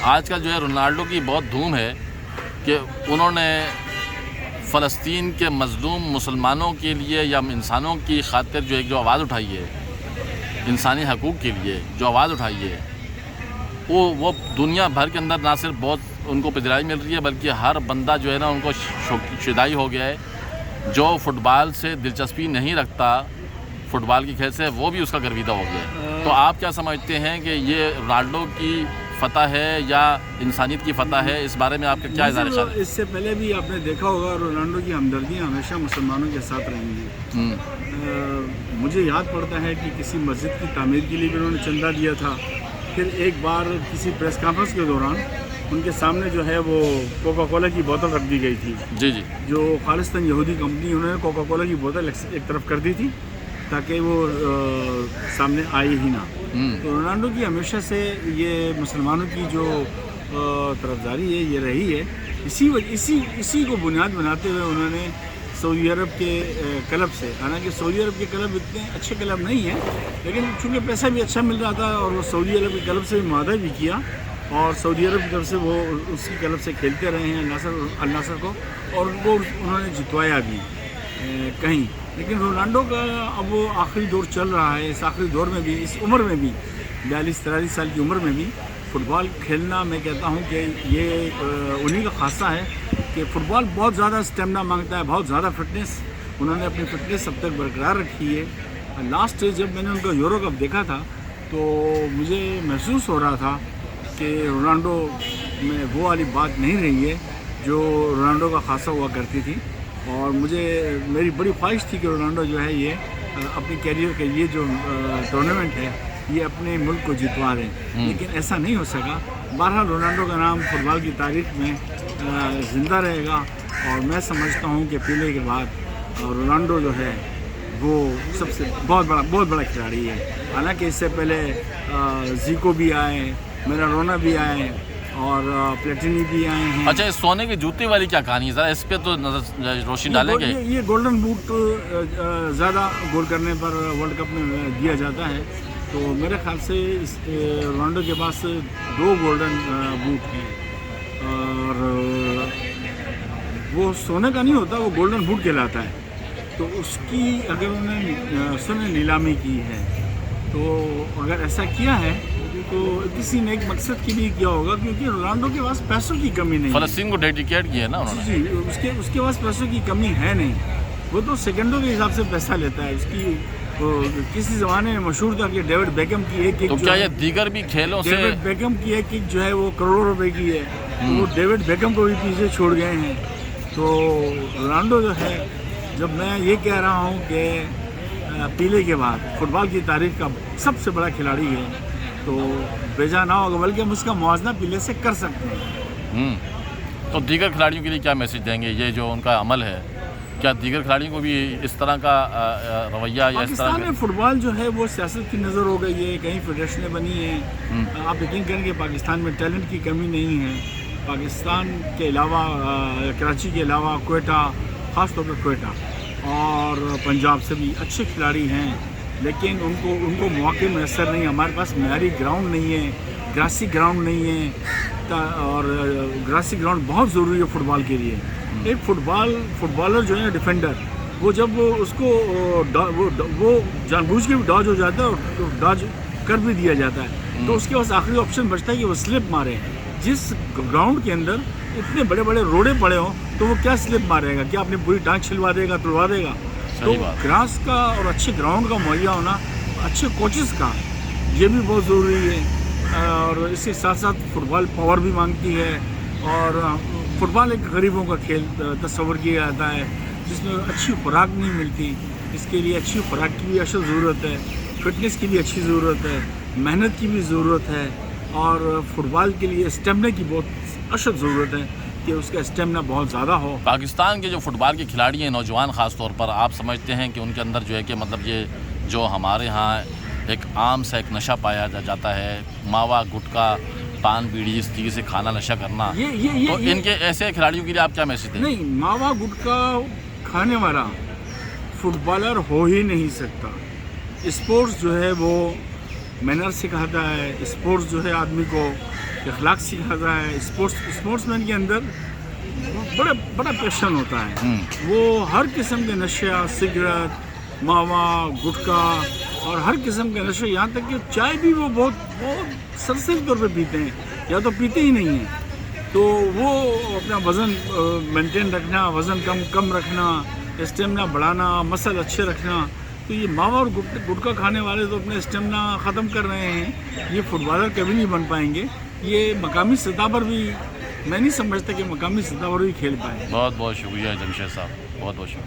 آج کل جو ہے رونالڈو کی بہت دھوم ہے کہ انہوں نے فلسطین کے مظلوم مسلمانوں کے لیے یا انسانوں کی خاطر جو آواز اٹھائی ہے، انسانی حقوق کے لیے جو آواز اٹھائی ہے، وہ دنیا بھر کے اندر نہ صرف بہت ان کو پذیرائی مل رہی ہے بلکہ ہر بندہ جو ہے نا ان کو شدائی ہو گیا ہے. جو فٹ بال سے دلچسپی نہیں رکھتا، فٹ بال کی کھیل سے، وہ بھی اس کا گرویدہ ہو گیا ہے. تو آپ کیا سمجھتے ہیں کہ یہ رونالڈو کی فتح ہے یا انسانیت کی فتح ہے؟ اس بارے میں آپ کا کیا اظہار خیال ہے؟ اس سے پہلے بھی آپ نے دیکھا ہوگا رونالڈو کی ہمدردیاں ہمیشہ مسلمانوں کے ساتھ رہیں گی. مجھے یاد پڑتا ہے کہ کسی مسجد کی تعمیر کے لیے بھی انہوں نے چندہ دیا تھا. پھر ایک بار کسی پریس کانفرنس کے دوران ان کے سامنے جو ہے وہ کوکا کولا کی بوتل رکھ دی گئی تھی. جی جو خالصتاً یہودی کمپنی، انہوں نے کوکا کولا کی بوتل ایک طرف کر دی تھی تاکہ وہ سامنے آئی ہی نہ. تو رونالڈو کی ہمیشہ سے یہ مسلمانوں کی جو طرفداری ہے یہ رہی ہے. اسی کو بنیاد بناتے ہوئے انہوں نے سعودی عرب کے کلب سے، حالانکہ سعودی عرب کے کلب اتنے اچھے کلب نہیں ہیں لیکن چونکہ پیسہ بھی اچھا مل رہا تھا اور وہ سعودی عرب کے کلب سے معاہدہ بھی کیا اور سعودی عرب کی طرف سے وہ اسی کلب سے کھیلتے رہے ہیں الناصر کو، اور ان کو انہوں نے جتوایا بھی کہیں. لیکن رونالڈو کا اب وہ آخری دور چل رہا ہے. اس آخری دور میں بھی، اس عمر میں بھی، 42-43 سال کی عمر میں بھی فٹ بال کھیلنا، میں کہتا ہوں کہ یہ انہی کا خاصہ ہے کہ فٹ بال بہت زیادہ اسٹیمنا مانگتا ہے، بہت زیادہ فٹنس. انہوں نے اپنی فٹنس اب تک برقرار رکھی ہے. لاسٹ جب میں نے ان کا یورو کپ دیکھا تھا تو مجھے محسوس ہو رہا تھا کہ رونالڈو میں وہ والی بات نہیں رہی ہے جو رونالڈو کا خاصہ ہوا کرتی تھی. اور میری بڑی خواہش تھی کہ رونالڈو جو ہے یہ اپنی کیریئر کے یہ جو ٹورنامنٹ ہے یہ اپنے ملک کو جتوا دیں، لیکن ایسا نہیں ہو سکا. بہرحال رونالڈو کا نام فٹ بال کی تاریخ میں زندہ رہے گا اور میں سمجھتا ہوں کہ پیلے کے بعد رونالڈو جو ہے وہ سب سے بہت بڑا کھلاڑی ہے. حالانکہ اس سے پہلے زیکو بھی آئے، میراڈونا بھی آئے اور پلیٹینی بھی آئے ہیں. اچھا، اس سونے کی جوتی والی کیا کہانی ہے؟ ذرا اس پہ تو نظر روشنی ڈالیں گے. یہ گولڈن بوٹ زیادہ گول کرنے پر ورلڈ کپ میں دیا جاتا ہے. تو میرے خیال سے رونالڈو کے پاس 2 گولڈن بوٹ ہیں اور وہ سونے کا نہیں ہوتا، وہ گولڈن بوٹ کہلاتا ہے. تو اس کی اگر انہوں نے نیلامی کی ہے تو اگر ایسا کیا ہے تو کسی نے ایک مقصد کے لیے کیا ہوگا، کیونکہ رونالڈو کے پاس پیسوں کی کمی نہیں ہے. فلسطین کو ڈیڈیکیٹ کیا ہے نا انہوں نے. جی، اس کے پاس پیسوں کی کمی ہے نہیں. وہ تو سیکنڈوں کے حساب سے پیسہ لیتا ہے. اس کی کسی زمانے میں مشہور تھا کہ ڈیوڈ بیکم کی ایک تو کیا یہ دیگر بھی کھیلوں سے ڈیوڈ بیکم کی ایک جو ہے وہ کروڑوں روپے کی ہے. وہ ڈیوڈ بیکم کو بھی پیچھے چھوڑ گئے ہیں. تو رونالڈو جو ہے، جب میں یہ کہہ رہا ہوں کہ پیلے کے بعد فٹ بال کی تاریخ کا سب سے بڑا کھلاڑی ہے تو بیجا نہ ہوگا، بلکہ ہم اس کا موازنہ پیلے سے کر سکتے ہیں. تو دیگر کھلاڑیوں کے لیے کیا میسج دیں گے؟ یہ جو ان کا عمل ہے، کیا دیگر کھلاڑیوں کو بھی اس طرح کا رویہ یا اس طرح پاکستان میں فٹ بال جو ہے وہ سیاست کی نظر ہو گئی ہے، کہیں فیڈریشنیں بنی ہیں. آپ یقین کریں کہ پاکستان میں ٹیلنٹ کی کمی نہیں ہے. پاکستان کے علاوہ، کراچی کے علاوہ کوئٹہ، خاص طور پر کوئٹہ اور پنجاب سے بھی اچھے کھلاڑی ہیں، لیکن ان کو مواقع میسر نہیں. ہمارے پاس معیاری گراؤنڈ نہیں ہے، گراسی گراؤنڈ نہیں ہے، اور گراسی گراؤنڈ بہت ضروری ہے فٹ بال کے لیے. ایک فٹ بالر جو ہے ڈیفینڈر، وہ جب اس کو وہ جان بوجھ کے بھی ڈاج ہو جاتا ہے اور ڈاج کر بھی دیا جاتا ہے تو اس کے پاس آخری آپشن بچتا ہے کہ وہ سلپ مارے. جس گراؤنڈ کے اندر اتنے بڑے بڑے روڑے پڑے ہوں تو وہ کیا سلپ مارے گا؟ کیا اپنی پوری ٹانگ چھلوا دے گا، توڑوا دے گا؟ تو گراس کا اور اچھے گراؤنڈ کا مہیا ہونا، اچھے کوچز کا، یہ بھی بہت ضروری ہے. اور اس کے ساتھ ساتھ فٹ بال پاور بھی مانگتی ہے اور فٹ بال ایک غریبوں کا کھیل تصور کیا جاتا ہے جس میں اچھی خوراک نہیں ملتی. اس کے لیے اچھی خوراک کی بھی اشد ضرورت ہے، فٹنس کی بھی اچھی ضرورت ہے، محنت کی بھی ضرورت ہے اور فٹ بال کے لیے اسٹیمنا کی بہت اشد ضرورت ہے کہ اس کا اسٹیمنا بہت زیادہ ہو. پاکستان کے جو فٹ بال کے کھلاڑی ہیں، نوجوان خاص طور پر، آپ سمجھتے ہیں کہ ان کے اندر جو ہے کہ مطلب یہ جو ہمارے ہاں ایک عام سا ایک نشہ پایا جاتا ہے، ماوا، گٹکا، پان بیڑی، اس چیز سے کھانا نشہ کرنا، تو ان کے ایسے کھلاڑیوں کے لیے آپ کیا میسج دیں؟ نہیں، ماوا گٹکا کھانے والا فٹ بالر ہو ہی نہیں سکتا. اسپورٹس جو ہے وہ مینر سکھاتا ہے. اسپورٹس جو ہے آدمی کو اخلاق سکھاتا ہے. اسپورٹس مین کے اندر بڑا پیشن ہوتا ہے. وہ ہر قسم کے نشہ، سگریٹ، ماوا، گٹکا اور ہر قسم کے نشے، یہاں تک کہ چائے بھی وہ بہت سرسری طور پہ پیتے ہیں یا تو پیتے ہی نہیں ہیں. تو وہ اپنا وزن مینٹین رکھنا، وزن کم رکھنا، اسٹیمنا بڑھانا، مسل اچھے رکھنا. تو یہ ماوا اور گٹکا کھانے والے تو اپنے اسٹیمنا ختم کر رہے ہیں. یہ فٹ بالر کبھی نہیں بن پائیں گے. یہ مقامی سطح پر بھی میں نہیں سمجھتا کہ مقامی سطح پر بھی کھیل پائیں. بہت بہت شکریہ جمشید صاحب، بہت بہت شکریہ.